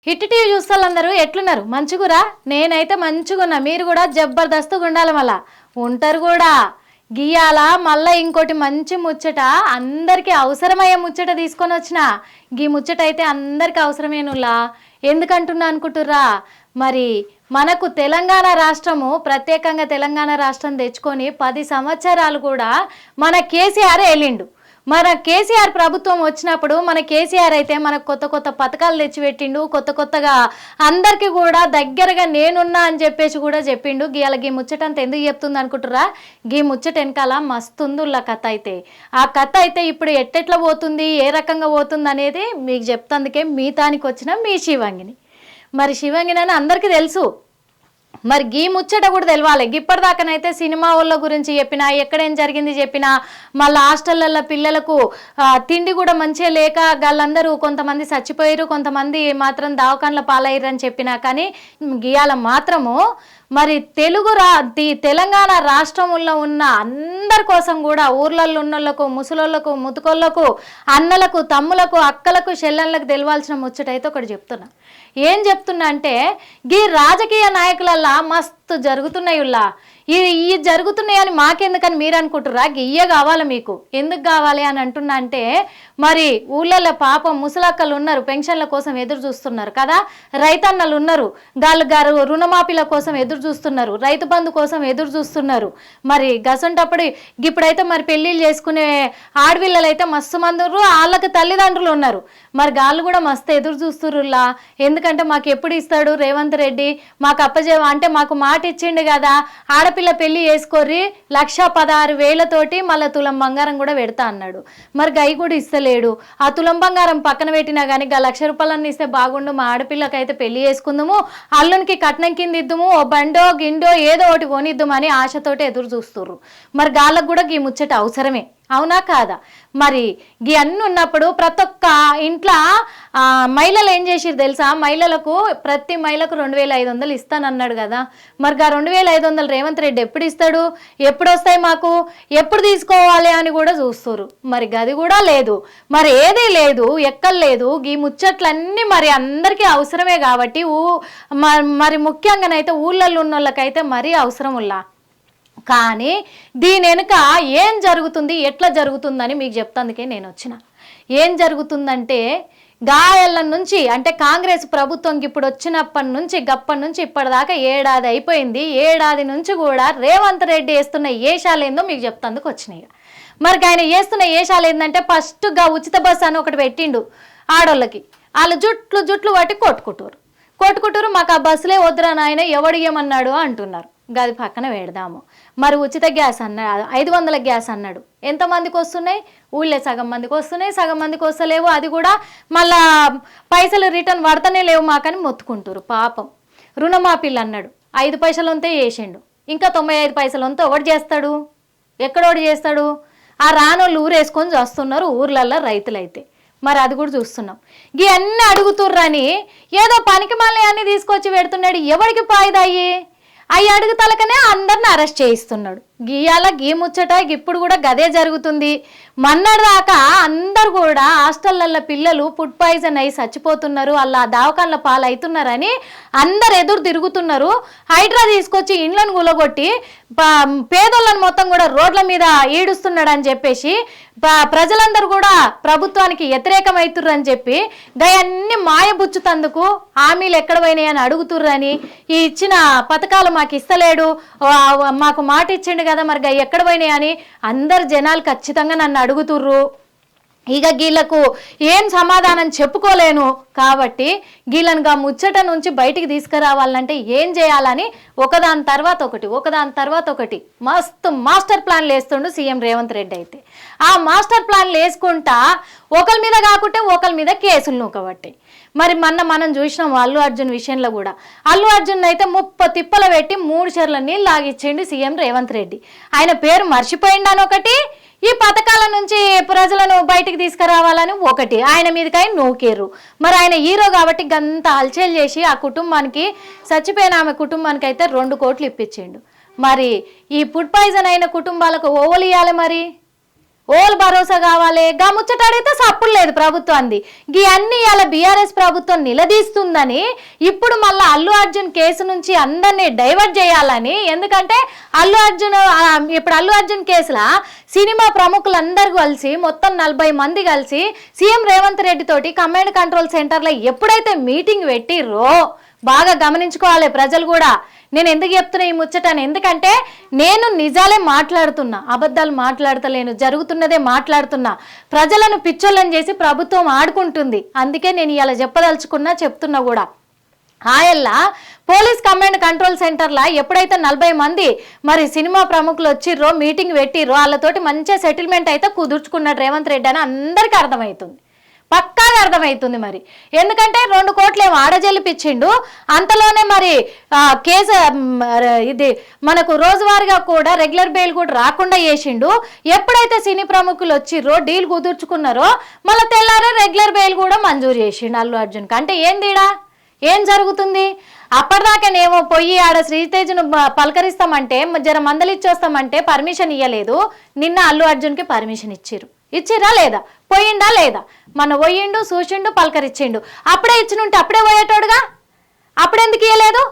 Hit TV చూస్తాళ్ళందరూ ఎట్లున్నారు? మంచిగురా? నేనైతే మంచిగున్నా. మీరు కూడా జబర్దస్తుగా ఉండాలి. మళ్ళా ఉంటారు కూడా. గీయాల మళ్ళీ ఇంకోటి మంచి ముచ్చట, అందరికీ అవసరమయ్యే ముచ్చట తీసుకొని వచ్చిన. గీ ముచ్చట అయితే అందరికీ అవసరమేనులా. ఎందుకంటున్నా అనుకుంటుర్రా? మరి మనకు తెలంగాణ రాష్ట్రము, ప్రత్యేకంగా తెలంగాణ రాష్ట్రం తెచ్చుకొని 10 సంవత్సరాలు కూడా మన కేసీఆర్ వెళ్ళిండు. మన కేసీఆర్ ప్రభుత్వం వచ్చినప్పుడు మన కేసీఆర్ అయితే మనకు కొత్త కొత్త పథకాలు తెచ్చిపెట్టిండు. కొత్తగా అందరికీ కూడా దగ్గరగా నేనున్నా అని చెప్పేసి కూడా చెప్పిండు. గీ ముచ్చట అంత ఎందుకు చెప్తుంది అనుకుంటురా? గీ ముచ్చట వెనకాల మస్తుందిలా కథ అయితే. ఆ కథ అయితే ఇప్పుడు ఎట్టెట్లా పోతుంది, ఏ రకంగా పోతుంది అనేది మీకు చెప్తందుకే మీతానికి వచ్చిన మీ శివంగిని. మరి శివంగిని అని అందరికీ తెలుసు. మరి గీ ముచ్చట కూడా తెలవాలి. ఇప్పటిదాకానైతే సినిమా వాళ్ళ గురించి చెప్పినా, ఎక్కడేం జరిగింది చెప్పినా, మళ్ళీ హాస్టళ్ళల్లో పిల్లలకు తిండి కూడా మంచిగా లేక వాళ్ళందరూ కొంతమంది చచ్చిపోయారు, కొంతమంది మాత్రం దవాఖానల పాలయ్యారు అని చెప్పినా, కానీ గీయాల మాత్రము మరి తెలంగాణ రాష్ట్రంలో ఉన్న అందరి కోసం కూడా ఊర్లలో ఉన్నోళ్ళకు, ముసలోళ్ళకు, ముతుకోళ్ళకు, అన్నలకు, తమ్ములకు, అక్కలకు, చెల్లెళ్ళకు తెలవాల్సిన ముచ్చట అయితే ఒకటి చెప్తున్నా. ఏం చెప్తున్నా అంటే, గీ రాజకీయ నాయకులల్లా మస్తు జరుగుతున్నాయిలా. ఈ జరుగుతున్నాయని మాకెందుకని మీరు అనుకుంటుర్రా? గియ్య కావాలి మీకు. ఎందుకు కావాలి అని అంటున్నా అంటే, మరి ఊళ్ళల్లో పాపం ముసలక్కలు ఉన్నారు, పెన్షన్ల కోసం ఎదురు చూస్తున్నారు కదా, రైతన్నలు ఉన్నారు, గారు రుణమాఫీల కోసం ఎదురు చూస్తున్నారు, రైతు బంధు కోసం ఎదురు చూస్తున్నారు. మరి గసంటప్పుడు ఇప్పుడైతే మరి పెళ్ళిళ్ళు చేసుకునే ఆడపిల్లలు అయితే మస్తు మంది ఉన్నారు, వాళ్ళకి తల్లిదండ్రులు ఉన్నారు. మరి గాళ్ళు కూడా మస్తు ఎదురు చూస్తుర్రులా. ఎందుకంటే మాకు ఎప్పుడు ఇస్తాడు రేవంత్ రెడ్డి, మాకు అంటే మాకు మాట ఇచ్చిండు కదా, ఆడపిల్ల పెళ్లి చేసుకోర్రి 1,16,000తోటి మళ్ళీ తులం బంగారం కూడా పెడతా అన్నాడు. మరి గై కూడా ఇస్తలేడు. ఆ తులం బంగారం పక్కన పెట్టినా కానీ ₹1,00,000 ఇస్తే బాగుండు, మా ఆడపిల్లకైతే పెళ్లి చేసుకుందాము, అల్లునికి కట్నం కింద ఇద్దాము, ఓ బండో గిండో ఏదో ఒకటి కొనిద్దామని ఆశతోటి ఎదురు చూస్తుర్రు. మరి గాళ్ళకు కూడా ఈ ముచ్చట అవసరమే, అవునా కాదా? మరి గీ అన్నీ ఉన్నప్పుడు ప్రతి ఒక్క ఇంట్లో మహిళలు ఏం చేసిరు తెలుసా? మహిళలకు ప్రతి మహిళకు 2,500 ఇస్తానన్నాడు కదా. మరి ఆ 2,500 రేవంత్ రెడ్డి ఎప్పుడు ఇస్తాడు? ఎప్పుడు వస్తాయి మాకు? ఎప్పుడు తీసుకోవాలి అని కూడా చూస్తారు. మరి గది కూడా లేదు, మరి ఏదీ లేదు, ఎక్కర్లేదు. ఈ ముచ్చట్లన్నీ మరి అందరికీ అవసరమే కాబట్టి మరి ముఖ్యంగానైతే ఊళ్ళల్లో ఉన్న వాళ్ళకైతే మరీ అవసరం ఉల్లా. కానీ దీని వెనుక ఏం జరుగుతుంది, ఎట్లా జరుగుతుందని మీకు చెప్తాందుకే నేను వచ్చిన. ఏం జరుగుతుందంటే, గాయాల నుంచి అంటే కాంగ్రెస్ ప్రభుత్వం ఇప్పుడు వచ్చినప్పటి నుంచి ఇప్పటిదాకా ఏడాది అయిపోయింది. ఏడాది నుంచి కూడా రేవంత్ రెడ్డి వేస్తున్న ఏషాలు ఏందో మీకు చెప్తాందుకు వచ్చినాయి. మరి ఆయన వేస్తున్న ఏషాలు ఏంటంటే, ఫస్ట్గా ఉచిత బస్సు అని ఒకటి పెట్టిండు ఆడోళ్ళకి. వాళ్ళు జుట్లు పట్టి కొట్టుకుంటారు. మాకు ఆ బస్సులే వద్దురా నాయన, ఎవడు ఇయ్యమన్నాడు అంటున్నారు. గది పక్కన పెడదాము. మరి ఉచిత గ్యాస్ అన్నాడు, 500 గ్యాస్ అన్నాడు. ఎంతమందికి వస్తున్నాయి? ఊళ్ళే సగం మందికి వస్తున్నాయి, సగం మందికి వస్తలేవు. అది కూడా మళ్ళా పైసలు రిటర్న్ పడతానే లేవు మాకని మొత్తుకుంటారు పాపం. రుణమాఫీలు అన్నాడు, 5 పైసలు ఉంటే చేసిండు, ఇంకా 95 పైసలు ఉంటే ఒకటి చేస్తాడు, ఎక్కడోటి చేస్తాడు? ఆ రానోళ్ళు ఊరేసుకొని వస్తున్నారు ఊర్లల్లో రైతులైతే. మరి అది కూడా చూస్తున్నాం. గీ అన్నీ అడుగుతుర్రని ఏదో పనికి మళ్ళీ అన్నీ తీసుకొచ్చి పెడుతున్నాడు. ఎవరికి పాయిదాయి? అవి అడుగుతలకనే అందరిని అరెస్ట్ చేయిస్తున్నాడు. గీయాల గీ ముచ్చట ఇప్పుడు కూడా గదే జరుగుతుంది. మొన్నటిదాకా అందరు కూడా హాస్టళ్లలో పిల్లలు ఫుడ్ పాయిజన్ అయ్యి చచ్చిపోతున్నారు, అలా దవాఖానల పాలవుతున్నారని అందరు ఎదురు తిరుగుతున్నారు. హైడ్రా తీసుకొచ్చి ఇండ్లను గులగొట్టి పేదోళ్ళని మొత్తం కూడా రోడ్ల మీద ఈడుస్తున్నాడు అని చెప్పేసి ప్రజలందరూ కూడా ప్రభుత్వానికి వ్యతిరేకమవుతుర్రని చెప్పి గయన్ని మాయబుచ్చుతందుకు హామీలు ఎక్కడ పోయినాయని అడుగుతుర్రని, ఈ ఇచ్చిన పథకాలు మాకు ఇస్తలేడు, మాకు మాట ఇచ్చిండు కదా, మరి గయ ఎక్కడ పోయినాయని అందరు జనాలు ఖచ్చితంగా నన్ను అడుగుతుర్రు. ఇక గీళ్ళకు ఏం సమాధానం చెప్పుకోలేను కాబట్టి గీళ్ళనుగా ముచ్చట నుంచి బయటికి తీసుకురావాలంటే ఏం చేయాలని ఒకదాని తర్వాత ఒకటి మస్తు మాస్టర్ ప్లాన్లు వేస్తుండు సీఎం రేవంత్ రెడ్డి. అయితే ఆ మాస్టర్ ప్లాన్లు వేసుకుంటా ఒకరి మీద కాకుంటే ఒకరి మీద కేసులు నూకబట్టి. మరి మనం చూసినాం అల్లు అర్జున్ విషయంలో కూడా. అల్లు అర్జున్ అయితే 30 తిప్పలు పెట్టి 3 చెర్ల నీళ్ళు లాగిచ్చిండు సీఎం రేవంత్ రెడ్డి. ఆయన పేరు మర్చిపోయిండని ఒకటి, ఈ పథకాల నుంచి ప్రజలను బయటికి తీసుకురావాలని ఒకటి, ఆయన మీదకై నూకేరు. మరి ఆయన హీరో కాబట్టి గంత హల్చల్ చేసి ఆ కుటుంబానికి, చచ్చిపోయిన ఆమె కుటుంబానికి అయితే 2 కోట్లు ఇప్పించిండు. మరి ఈ ఫుడ్ పాయిజన్ అయిన కుటుంబాలకు ఓవలు ఇవ్వాలి, మరి ఓల్ భరోసా కావాలి గా ముచ్చట అడిగితే సప్పుడు లేదు ప్రభుత్వాన్ని. గీ అన్ని ఇలా బీఆర్ఎస్ ప్రభుత్వం నిలదీస్తుందని ఇప్పుడు మళ్ళీ అల్లు అర్జున్ కేసు నుంచి అందరినీ డైవర్ట్ చేయాలని. ఎందుకంటే ఇప్పుడు అల్లు అర్జున్ కేసులో సినిమా ప్రముఖులందరూ కలిసి మొత్తం 40 మంది కలిసి సీఎం రేవంత్ రెడ్డి తోటి కమాండ్ కంట్రోల్ సెంటర్లో ఎప్పుడైతే మీటింగ్ పెట్టిర్రో బాగా గమనించుకోవాలి ప్రజలు కూడా. నేను ఎందుకు చెప్తున్నా ఈ ముచ్చటని, ఎందుకంటే నేను నిజాలే మాట్లాడుతున్నా, అబద్ధాలు మాట్లాడతలేను, జరుగుతున్నదే మాట్లాడుతున్నా. ప్రజలను పిచ్చోళ్ళని చేసి ప్రభుత్వం ఆడుకుంటుంది. అందుకే నేను ఇలా చెప్తున్నా కూడా. ఆయల్లా పోలీస్ కమాండ్ కంట్రోల్ సెంటర్లో ఎప్పుడైతే 40 మంది మరి సినిమా ప్రముఖులు వచ్చిర్రో మీటింగ్ పెట్టిర్రో వాళ్ళతోటి మంచిగా సెటిల్మెంట్ అయితే కుదుర్చుకున్నాడు రేవంత్ రెడ్డి అని అందరికీ అర్థమవుతుంది, పక్కాగా అర్థమవుతుంది. మరి ఎందుకంటే 2 కోట్లు ఏమో ఆడజల్లిపిచ్చిండు, అంతలోనే మరి కేసు ఇది మనకు రోజువారీగా కూడా రెగ్యులర్ బెయిల్ కూడా రాకుండా చేసిండు. ఎప్పుడైతే సినీ ప్రముఖులు వచ్చిర్రో డీల్ కుదుర్చుకున్నారో మళ్ళీ తెల్లారే రెగ్యులర్ బెయిల్ కూడా మంజూరు చేసిండు అల్లు అర్జున్కి. అంటే ఏందిడా ఏం జరుగుతుంది? అప్పటిదాకానేమో పోయి ఆడ శ్రీతేజ్ను పలకరిస్తామంటే జర మందలిచ్చొస్తామంటే పర్మిషన్ ఇవ్వలేదు. నిన్న అల్లు అర్జున్కి పర్మిషన్ ఇచ్చిర్రా లేదా? పోయిండా లేదా? మన పోయిండు, చూసిండు, పలకరిచ్చిండు. అప్పుడే ఇచ్చినుంటే అప్పుడే పోయేటోడుగా, అప్పుడెందుకు ఇయ్యలేదు?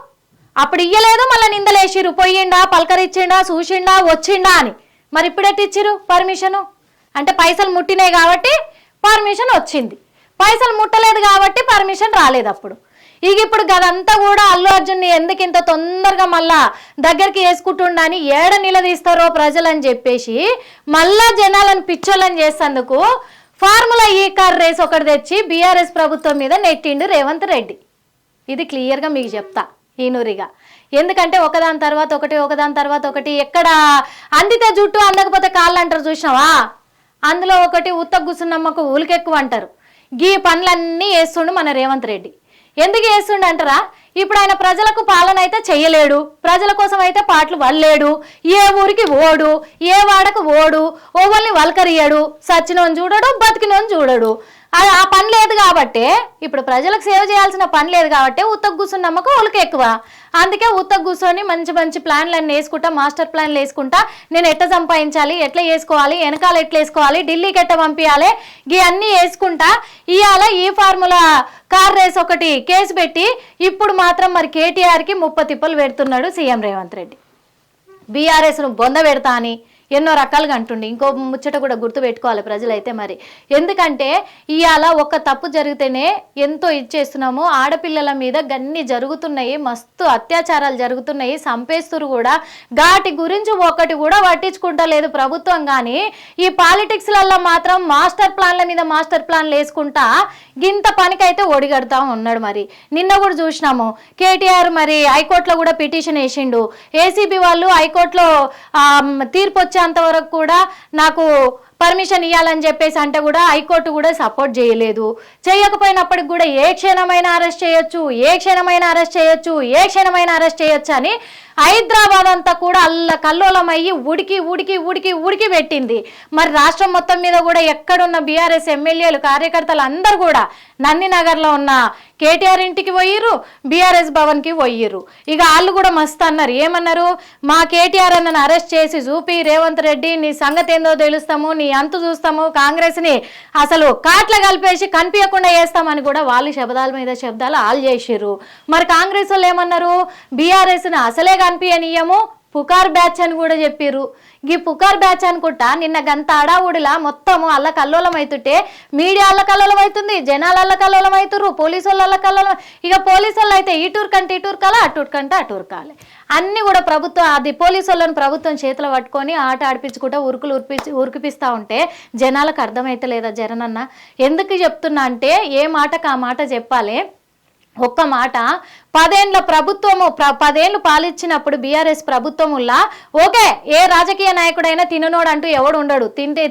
అప్పుడు ఇయ్యలేదు, మళ్ళీ నిందలేసిరు. పోయిండా, పలకరిచ్చిండా, చూసిండా, వచ్చిండా అని. మరి ఇప్పుడెట్టి ఇచ్చిరు పర్మిషను? అంటే పైసలు ముట్టినాయి కాబట్టి పర్మిషన్ వచ్చింది, పైసలు ముట్టలేదు కాబట్టి పర్మిషన్ రాలేదు. అప్పుడు ఇప్పుడు గదంతా కూడా అల్లు అర్జున్ని ఎందుకు ఇంత తొందరగా మళ్ళా దగ్గరికి వేసుకుంటుండని ఏడ నిలదీస్తారో ప్రజలని చెప్పేసి మళ్ళా జనాలను పిచ్చోళ్ళని చేసేందుకు ఫార్ములా ఈ కార్ రేస్ ఒకటి తెచ్చి బీఆర్ఎస్ ప్రభుత్వం మీద నెట్టిండు రేవంత్ రెడ్డి. ఇది క్లియర్గా మీకు చెప్తా ఈనూరిగా. ఎందుకంటే ఒకదాని తర్వాత ఒకటి ఎక్కడ అందితే జుట్టు అందకపోతే కాళ్ళు అంటారు చూసినావా? అందులో ఒకటి ఉత్త గుసున్నమ్మకు ఊలికెక్కువ అంటారు. గీ పనులన్నీ వేస్తుండు మన రేవంత్ రెడ్డి. ఎందుకు వేస్తుండ అంటారా? ఇప్పుడు ఆయన ప్రజలకు పాలన అయితే చెయ్యలేడు, ప్రజల కోసం అయితే పాటలు వల్లేడు, ఏ ఊరికి ఓడు, ఏ వాడకు ఓడు, ఓవల్ని వల్కరియడు, సచ్చినోని చూడడు, బతికినోని చూడడు. ఆ పని లేదు కాబట్టి, ఇప్పుడు ప్రజలకు సేవ చేయాల్సిన పని లేదు కాబట్టి ఉత్తకు కూర్చుని నమ్మకం వాళ్ళకి ఎక్కువ. అందుకే ఉత్తకు కూర్చొని మంచి మంచి ప్లాన్లన్నీ వేసుకుంటా, మాస్టర్ ప్లాన్లు వేసుకుంటా, నేను ఎట్లా సంపాదించాలి, ఎట్లా వేసుకోవాలి, వెనకాల ఎట్లా వేసుకోవాలి, ఢిల్లీకి ఎట్లా పంపించాలి, ఇవన్నీ వేసుకుంటా ఇవాళ ఈ ఫార్ములా కార్ రేస్ ఒకటి కేసు పెట్టి ఇప్పుడు మాత్రం మరి కేటీఆర్కి 30 తిప్పలు పెడుతున్నాడు సీఎం రేవంత్ రెడ్డి. బీఆర్ఎస్ను బొంద పెడతా అని ఎన్నో రకాలుగా అంటుండే. ఇంకో ముచ్చట కూడా గుర్తు పెట్టుకోవాలి ప్రజలైతే. మరి ఎందుకంటే ఇవాళ ఒక తప్పు జరిగితేనే ఎంతో ఇచ్చేస్తున్నాము, ఆడపిల్లల మీద గన్ని జరుగుతున్నాయి, మస్తు అత్యాచారాలు జరుగుతున్నాయి, సంపేస్తురు కూడా. వాటి గురించి ఒకటి కూడా పట్టించుకుంటలేదు ప్రభుత్వం. కానీ ఈ పాలిటిక్స్లలో మాత్రం మాస్టర్ ప్లాన్ల మీద మాస్టర్ ప్లాన్లు వేసుకుంటా గింత పనికైతే ఒడిగడతా ఉన్నాడు. మరి నిన్న కూడా చూసినాము కేటీఆర్ మరి హైకోర్టులో కూడా పిటిషన్ వేసిండు. ఏసీబీ వాళ్ళు హైకోర్టులో తీర్పు వచ్చేంతవరకు కూడా నాకు పర్మిషన్ ఇవ్వాలని చెప్పేసి అంటే కూడా హైకోర్టు కూడా సపోర్ట్ చేయలేదు. చేయకపోయినప్పటికి కూడా ఏ క్షణమైనా అరెస్ట్ చేయొచ్చు, ఏ క్షణమైనా అరెస్ట్ చేయొచ్చు, ఏ క్షణమైనా అరెస్ట్ చేయొచ్చు అని హైదరాబాద్ అంతా కూడా కల్లోలమయ్యి ఉడికి ఉడికి ఉడికి ఉడికి పెట్టింది. మరి రాష్ట్రం మొత్తం మీద కూడా ఎక్కడున్న బీఆర్ఎస్ ఎమ్మెల్యేలు కార్యకర్తలు అందరూ కూడా నందినగర్లో ఉన్న కేటీఆర్ ఇంటికి పోయిర్రు, బీఆర్ఎస్ భవన్కి పోయిర్రు. ఇక వాళ్ళు కూడా మస్తు అన్నారు. ఏమన్నారు? మా కేటీఆర్ అన్నను అరెస్ట్ చేసి చూపి రేవంత్ రెడ్డి నీ సంగతి ఏందో తెలుస్తాము, నీ అంతు చూస్తాము, కాంగ్రెస్ని అసలు కాట్ల కలిపేసి కనిపించకుండా చేస్తామని కూడా వాళ్ళు శబ్దాల మీద శబ్దాలు వాళ్ళు చేసిర్రు. మరి కాంగ్రెస్ వాళ్ళు ఏమన్నారు? బీఆర్ఎస్ని అసలే కనిపించనీయము, పుకార్ బ్యాచ్ అని కూడా చెప్పిర్రు. ఈ పుకార్ బ్యాచ్ అనుకుంటా నిన్న గంత అడావుడిలా మొత్తము అల్ల కల్లోలం అవుతుంటే మీడియా అల్ల కల్లోలం అవుతుంది, జనాలు అల్ల కల్లోలం అవుతుర్రు, పోలీసు వాళ్ళు అల్ల కల్లోలం. ఇక పోలీసు వాళ్ళు అయితే ఇటూరు కంటే ఇటూరు కాలే, అటూరు కంటే అటూరు కాలే. అన్నీ కూడా ప్రభుత్వం అది పోలీసు వాళ్ళని ప్రభుత్వం చేతిలో పట్టుకొని ఆట ఆడిపించుకుంటా ఉరికిపిస్తూ ఉంటే జనాలకు అర్థమైతే లేదా? జరనన్న ఎందుకు చెప్తున్నా అంటే ఏ మాటకు ఆ మాట చెప్పాలి. ఒక్క మాట, 10 ఏళ్ల ప్రభుత్వము 10 ఏళ్ళు పాలిచ్చినప్పుడు బీఆర్ఎస్ ప్రభుత్వముల్లా ఓకే ఏ రాజకీయ నాయకుడైనా తిననోడు అంటూ ఎవడు ఉండడు,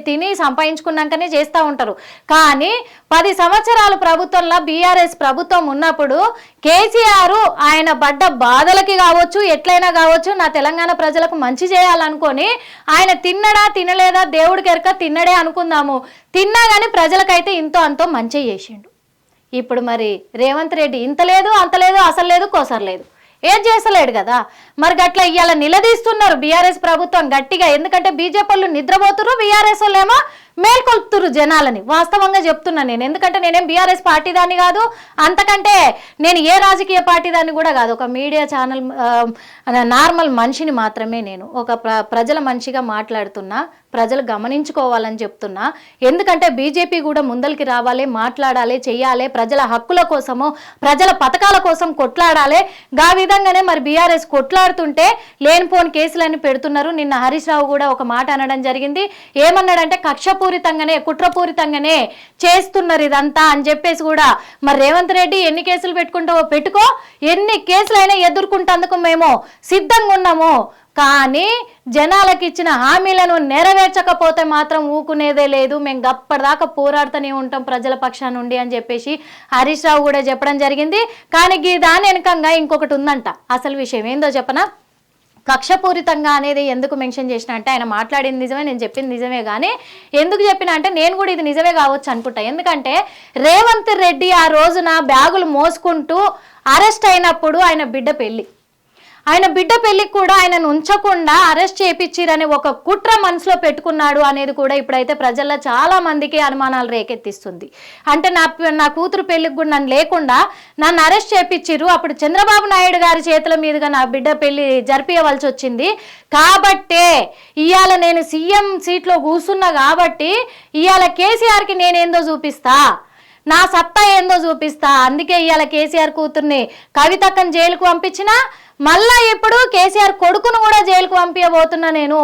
తిని సంపాదించుకున్నాకనే చేస్తూ ఉంటారు. కానీ 10 సంవత్సరాలు ప్రభుత్వంలో బీఆర్ఎస్ ప్రభుత్వం ఉన్నప్పుడు కేసీఆర్ ఆయన పడ్డ బాధలకి కావచ్చు, ఎట్లయినా కావచ్చు, నా తెలంగాణ ప్రజలకు మంచి చేయాలనుకొని ఆయన తిన్నడా తినలేదా దేవుడికి ఎరక, తిన్నడే అనుకుందాము, తిన్నా కానీ ప్రజలకైతే ఇంతో అంతో మంచి చేసిండు. ఇప్పుడు మరి రేవంత్ రెడ్డి ఇంత లేదు, అంత లేదు, అసలు లేదు, కోసరు లేదు. ఏం చేస్తలేడు కదా. మరి గట్లా ఇవాళ నిలదీస్తున్నారు బీఆర్ఎస్ ప్రభుత్వం గట్టిగా. ఎందుకంటే బీజేపీ వాళ్ళు నిద్రపోతున్నారు, బీఆర్ఎస్ వాళ్ళు ఏమో మేల్కొల్పుతురు జనాలని. వాస్తవంగా చెప్తున్నా నేను. ఎందుకంటే నేనేం బీఆర్ఎస్ పార్టీ దాన్ని కాదు, అంతకంటే నేను ఏ రాజకీయ పార్టీ దాన్ని కూడా కాదు. ఒక మీడియా ఛానల్ నార్మల్ మనిషిని మాత్రమే నేను. ఒక ప్రజల మనిషిగా మాట్లాడుతున్నా, ప్రజలు గమనించుకోవాలని చెప్తున్నా. ఎందుకంటే బీజేపీ కూడా ముందరికి రావాలి, మాట్లాడాలి, చెయ్యాలి, ప్రజల హక్కుల కోసము, ప్రజల పథకాల కోసం కొట్లాడాలి. గా విధంగానే మరి బీఆర్ఎస్ కొట్లాడుతుంటే లేనిపోని కేసులన్నీ పెడుతున్నారు. నిన్న హరీష్ రావు కూడా ఒక మాట అనడం జరిగింది. ఏమన్నాడంటే కక్షపూరితంగానే, కుట్రపూరితంగానే చేస్తున్నారు ఇదంతా అని చెప్పేసి కూడా. మరి రేవంత్ రెడ్డి ఎన్ని కేసులు పెట్టుకుంటావో పెట్టుకో, ఎన్ని కేసులైనా ఎదుర్కొంటందుకు మేము సిద్ధంగా ఉన్నాము. కానీ జనాలకు ఇచ్చిన హామీలను నెరవేర్చకపోతే మాత్రం ఊకునేదే లేదు, మేము అప్పటిదాకా పోరాడుతూనే ఉంటాం ప్రజల పక్షాన నుండి అని చెప్పేసి హరీష్ రావు కూడా చెప్పడం జరిగింది. కానీ దాని వెనకంగా ఇంకొకటి ఉందంట. అసలు విషయం ఏందో చెప్పనా? కక్షపూరితంగా అనేది ఎందుకు మెన్షన్ చేసిన అంటే, ఆయన మాట్లాడింది నిజమే, నేను చెప్పింది నిజమే. కానీ ఎందుకు చెప్పిన అంటే నేను కూడా ఇది నిజమే కావచ్చు అనుకుంటా. ఎందుకంటే రేవంత్ రెడ్డి ఆ రోజున బ్యాగులు మోసుకుంటూ అరెస్ట్ అయినప్పుడు ఆయన బిడ్డ పెళ్లికి కూడా ఆయనను ఉంచకుండా అరెస్ట్ చేయించిరని ఒక కుట్ర మనసులో పెట్టుకున్నాడు అనేది కూడా ఇప్పుడైతే ప్రజల్లో చాలా మందికి అనుమానాలు రేకెత్తిస్తుంది. అంటే నా కూతురు పెళ్లికి కూడా నన్ను లేకుండా నన్ను అరెస్ట్ చేయించిర్రు, అప్పుడు చంద్రబాబు నాయుడు గారి చేతుల మీదుగా నా బిడ్డ పెళ్లి జరిపించవలసి వచ్చింది. కాబట్టే ఇవాళ నేను సీఎం సీట్లో కూర్చున్నా కాబట్టి ఇవాళ కేసీఆర్కి నేనేందో చూపిస్తా, నా సత్తా ఏందో చూపిస్తా. అందుకే ఇవాళ కేసీఆర్ కూతుర్ని కవితక్కని జైలుకు పంపించిన, మళ్ళా ఇప్పుడు కేసీఆర్ కొడుకును కూడా జైలుకు పంపించబోతున్నా నేను.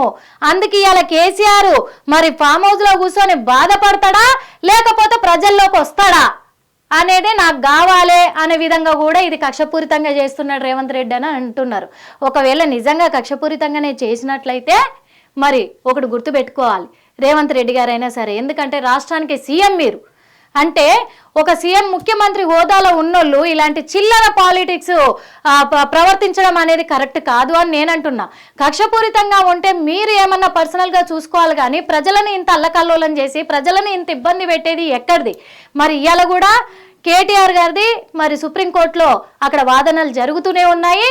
అందుకే ఇవాళ కేసీఆర్ మరి ఫామ్ హౌస్ లో కూర్చొని బాధపడతాడా లేకపోతే ప్రజల్లోకి వస్తాడా అనేది నాకు కావాలి అనే విధంగా కూడా ఇది కక్షపూరితంగా చేస్తున్నాడు రేవంత్ రెడ్డి అని అంటున్నారు. ఒకవేళ నిజంగా కక్షపూరితంగానే చేసినట్లయితే మరి ఒకటి గుర్తుపెట్టుకోవాలి రేవంత్ రెడ్డి గారైనా సరే. ఎందుకంటే రాష్ట్రానికి సీఎం మీరు. అంటే ఒక సీఎం ముఖ్యమంత్రి హోదాలో ఉన్నోళ్ళు ఇలాంటి చిల్లర పాలిటిక్స్ ప్రవర్తించడం అనేది కరెక్ట్ కాదు అని నేను అంటున్నా. కక్షపూరితంగా ఉంటే మీరు ఏమన్నా పర్సనల్గా చూసుకోవాలి, కానీ ప్రజలని ఇంత అల్లకల్లోలం చేసి ప్రజలని ఇంత ఇబ్బంది పెట్టేది ఎక్కడిది? మరి ఇవాళ కూడా కేటీఆర్ గారిది మరి సుప్రీంకోర్టులో అక్కడ వాదనలు జరుగుతూనే ఉన్నాయి.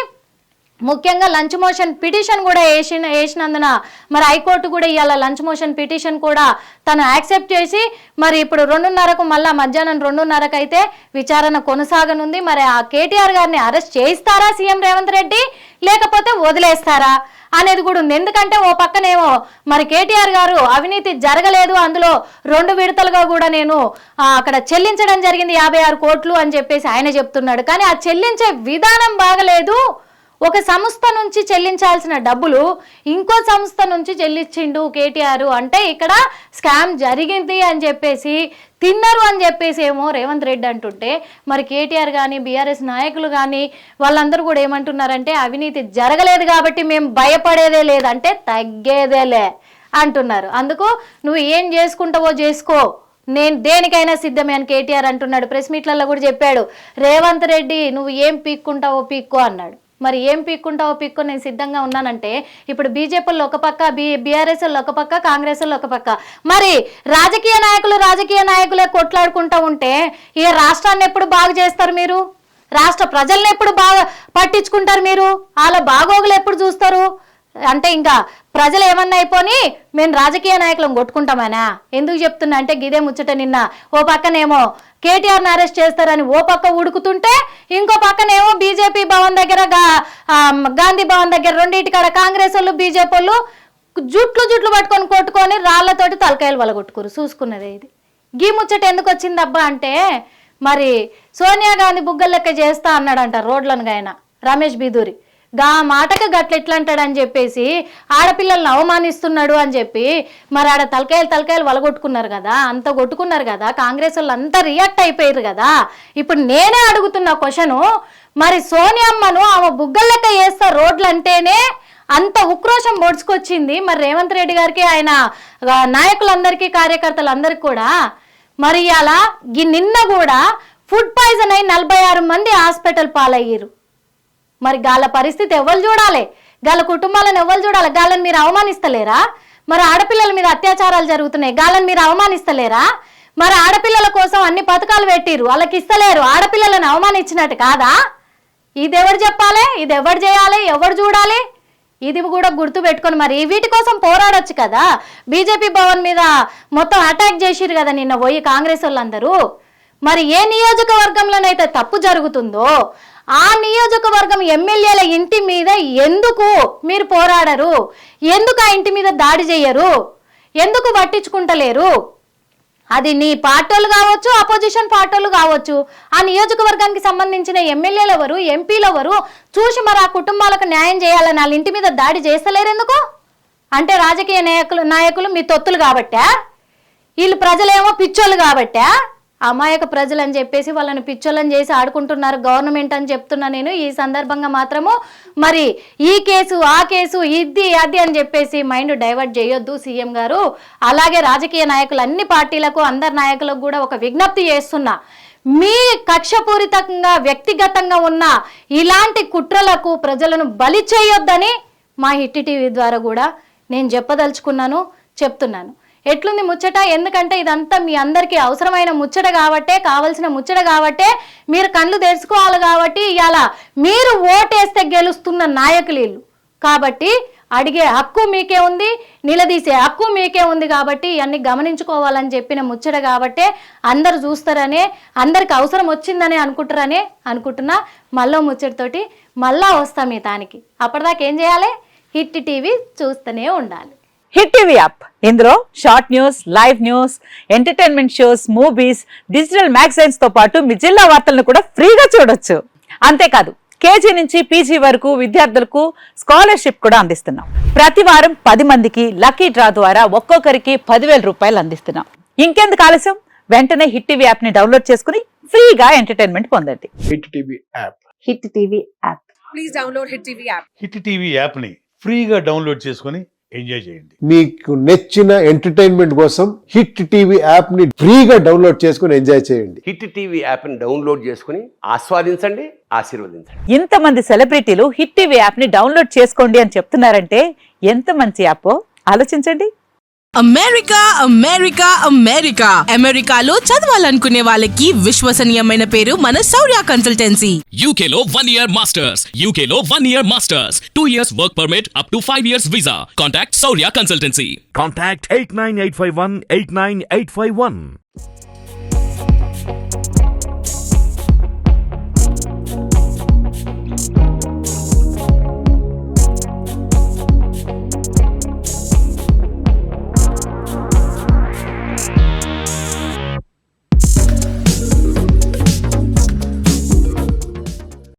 ముఖ్యంగా లంచ్ మోషన్ పిటిషన్ కూడా వేసినందున మరి హైకోర్టు కూడా ఇవాళ లంచ్ మోషన్ పిటిషన్ కూడా తను యాక్సెప్ట్ చేసి మరి ఇప్పుడు 2:30కు మళ్ళా మధ్యాహ్నం 2:30కు అయితే విచారణ కొనసాగనుంది. మరి ఆ కేటీఆర్ గారిని అరెస్ట్ చేయిస్తారా సీఎం రేవంత్ రెడ్డి లేకపోతే వదిలేస్తారా అనేది కూడా ఉంది. ఎందుకంటే ఓ పక్కనేమో మరి కేటీఆర్ గారు అవినీతి జరగలేదు, అందులో 2 విడతలుగా కూడా నేను అక్కడ చెల్లించడం జరిగింది 56 కోట్లు అని చెప్పేసి ఆయన చెప్తున్నాడు. కానీ ఆ చెల్లించే విధానం బాగలేదు. ఒక సంస్థ నుంచి చెల్లించాల్సిన డబ్బులు ఇంకో సంస్థ నుంచి చెల్లించిండు కేటీఆర్. అంటే ఇక్కడ స్కామ్ జరిగింది అని చెప్పేసి తిన్నారు అని చెప్పేసి ఏమో రేవంత్ రెడ్డి అంటుంటే, మరి కేటీఆర్ కానీ బీఆర్ఎస్ నాయకులు కానీ వాళ్ళందరూ కూడా ఏమంటున్నారంటే అవినీతి జరగలేదు కాబట్టి మేము భయపడేదే లేదంటే తగ్గేదేలే అంటున్నారు. అందుకు నువ్వు ఏం చేసుకుంటావో చేసుకో, నేను దేనికైనా సిద్ధమే అని కేటీఆర్ అంటున్నాడు. ప్రెస్ మీట్లలో కూడా చెప్పాడు, రేవంత్ రెడ్డి నువ్వు ఏం పీక్కుంటావో పీక్కో అన్నాడు. మరి ఏం పీక్కుంటావో పీక్కో, నేను సిద్ధంగా ఉన్నానంటే ఇప్పుడు బీజేపీ వాళ్ళు ఒక పక్క, బీఆర్ఎస్ వాళ్ళు ఒక పక్క, కాంగ్రెస్ వాళ్ళు ఒక పక్క. మరి రాజకీయ నాయకులే కొట్లాడుకుంటూ ఉంటే ఈ రాష్ట్రాన్ని ఎప్పుడు బాగు చేస్తారు మీరు? రాష్ట్ర ప్రజల్ని ఎప్పుడు బాగా పట్టించుకుంటారు మీరు? వాళ్ళ బాగోగులు ఎప్పుడు చూస్తారు? అంటే ఇంకా ప్రజలు ఏమన్నా అయిపోని మేము రాజకీయ నాయకులను కొట్టుకుంటామనా? ఎందుకు చెప్తున్నా అంటే గిదే ముచ్చట. నిన్న ఓ పక్కనేమో కేటీఆర్ని అరెస్ట్ చేస్తారని ఓ పక్క ఉడుకుతుంటే, ఇంకో పక్కనేమో బీజేపీ భవన్ దగ్గర గాంధీ భవన్ దగ్గర రెండింటికాడ కాంగ్రెస్ వాళ్ళు బీజేపీ వాళ్ళు జుట్లు పట్టుకొని కొట్టుకొని రాళ్లతోటి తలకాయలు వలగొట్టుకోరు. చూసుకున్నదే ఇది. గీ ముచ్చట ఎందుకు వచ్చింది అబ్బా అంటే, మరి సోనియా గాంధీ బుగ్గల లెక్క చేస్తా అన్నాడంట రోడ్లను ఆయన రమేష్ బిదూరి. గా మాటకు గట్ల ఎట్లా అంటాడని చెప్పేసి ఆడపిల్లల్ని అవమానిస్తున్నాడు అని చెప్పి మరి ఆడ తలకాయలు వలగొట్టుకున్నారు కదా, అంత కొట్టుకున్నారు కదా, కాంగ్రెస్ వాళ్ళు అంతా రియాక్ట్ అయిపోయారు కదా. ఇప్పుడు నేనే అడుగుతున్న క్వశ్చను, మరి సోనియమ్మను ఆమె బుగ్గల లెక్క చేస్తా రోడ్లు అంటేనే అంత ఉక్రోషం పొడుచుకొచ్చింది మరి రేవంత్ రెడ్డి గారికి, ఆయన నాయకులందరికీ, కార్యకర్తలందరికీ కూడా. మరి అలా నిన్న కూడా ఫుడ్ పాయిజన్ అయి 46 మంది హాస్పిటల్ పాలయ్యారు. మరి గాళ్ళ పరిస్థితి ఎవరు చూడాలి? గాళ్ళ కుటుంబాలను ఎవరు చూడాలి? గాళ్ళని మీరు అవమానిస్తలేరా? మరి ఆడపిల్లల మీద అత్యాచారాలు జరుగుతున్నాయి, గాళ్ళని మీరు అవమానిస్తలేరా? మరి ఆడపిల్లల కోసం అన్ని పథకాలు పెట్టిరు, వాళ్ళకి ఇస్తలేరు, ఆడపిల్లలను అవమానించినట్టు కాదా? ఇది ఎవరు చెప్పాలి, ఇది ఎవరు చేయాలి, ఎవరు చూడాలి, ఇది కూడా గుర్తు పెట్టుకొని మరి వీటి కోసం పోరాడొచ్చు కదా. బీజేపీ భవన్ మీద మొత్తం అటాక్ చేసిరు కదా నిన్న పోయి కాంగ్రెస్ వాళ్ళందరూ. మరి ఏ నియోజకవర్గంలోనైతే తప్పు జరుగుతుందో ఆ నియోజకవర్గం ఎమ్మెల్యేల ఇంటి మీద ఎందుకు మీరు పోరాడరు, ఎందుకు ఆ ఇంటి మీద దాడి చేయరు, ఎందుకు పట్టించుకుంటలేరు? అది నీ పార్టీలు కావచ్చు, అపోజిషన్ పార్టీలు కావచ్చు, ఆ నియోజకవర్గానికి సంబంధించిన ఎమ్మెల్యేలు ఎవరు, ఎంపీలు ఎవరు చూసి మరి ఆ కుటుంబాలకు న్యాయం చేయాలని వాళ్ళ ఇంటి మీద దాడి చేస్తలేరు ఎందుకు? అంటే రాజకీయ నాయకులు మీ తొత్తులు కాబట్టా, వీళ్ళు ప్రజలేమో పిచ్చోళ్ళు కాబట్టా? అమాయక ప్రజలు అని చెప్పేసి వాళ్ళని పిచ్చోళ్ళని చేసి ఆడుకుంటున్నారు గవర్నమెంట్ అని చెప్తున్నా నేను. ఈ సందర్భంగా మాత్రము మరి ఈ కేసు ఆ కేసు ఇది అది అని చెప్పేసి మైండ్ డైవర్ట్ చేయొద్దు సీఎం గారు. అలాగే రాజకీయ నాయకులు అన్ని పార్టీలకు అందరి నాయకులకు కూడా ఒక విజ్ఞప్తి చేస్తున్నా, మీ కక్షపూరితంగా వ్యక్తిగతంగా ఉన్న ఇలాంటి కుట్రలకు ప్రజలను బలి చేయొద్దని మా హిట్ టీవీ ద్వారా కూడా నేను చెప్పదలుచుకున్నాను, చెప్తున్నాను. ఎట్లుంది ముచ్చట? ఎందుకంటే ఇదంతా మీ అందరికీ అవసరమైన ముచ్చట కాబట్టే, కావలసిన ముచ్చట కాబట్టే మీరు కళ్ళు తెరుచుకోవాలి కాబట్టి ఇవాళ మీరు ఓటేస్తే గెలుస్తున్న నాయకులు వీళ్ళు కాబట్టి అడిగే హక్కు మీకే ఉంది, నిలదీసే హక్కు మీకే ఉంది కాబట్టి ఇవన్నీ గమనించుకోవాలని చెప్పిన ముచ్చట కాబట్టే అందరు చూస్తారనే, అందరికి అవసరం వచ్చిందనే అనుకుంటున్నా. మళ్ళీ ముచ్చటతోటి మళ్ళా వస్తాం మీ తానికి. అప్పటిదాకా ఏం చేయాలి? హిట్ టీవీ చూస్తూనే ఉండాలి. హిట్ టీవీ యాప్, ఇందులో short news, live news, entertainment shows, movies, digital magazines తో పాటు మీ జిల్లా వార్తలను కూడా ఫ్రీగా చూడొచ్చు. అంతేకాదు కేజీ నుంచి పీజీ వరకు విద్యార్థులకు స్కాలర్షిప్ కూడా అందిస్తున్నాం. ప్రతి వారం 10 మందికి లక్కీ డ్రా ద్వారా ఒక్కొక్కరికి 10,000 రూపాయలు అందిస్తున్నాం. ఇంకెందుకు ఆలస్యం, వెంటనే హిట్ టీవీ యాప్ ని డౌన్లోడ్ చేసుకుని ఫ్రీగా ఎంటర్టైన్మెంట్ పొందండి. Hit TV app. Hit TV app. Please download hit TV app. Hit TV app ని ఫ్రీగా డౌన్లోడ్ చేసుకొని ఎంజాయ్ చేయండి. మీకు నచ్చిన ఎంటర్టైన్మెంట్ కోసం హిట్ టీవీ యాప్ ని ఫ్రీగా డౌన్లోడ్ చేసుకుని ఎంజాయ్ చేయండి. హిట్ టీవీ యాప్ ని డౌన్లోడ్ చేసుకుని ఆస్వాదించండి, ఆశీర్వదించండి. ఇంతమంది సెలబ్రిటీలు హిట్ టీవీ యాప్ ని డౌన్లోడ్ చేసుకోండి అని చెప్తున్నారంటే ఎంత మంచి యాప్ ఆలోచించండి. అమెరికా అమెరికా అమెరికా అమెరికాలో చదవాలనుకునే వాళ్ళకి విశ్వసనీయమైన పేరు మన శౌర్య కన్సల్టెన్సీ. UK లో 1 year masters. UK లో 1 year masters. 2 years work permit up to 5 years visa. Contact Saurya Consultancy. Contact 89851 89851.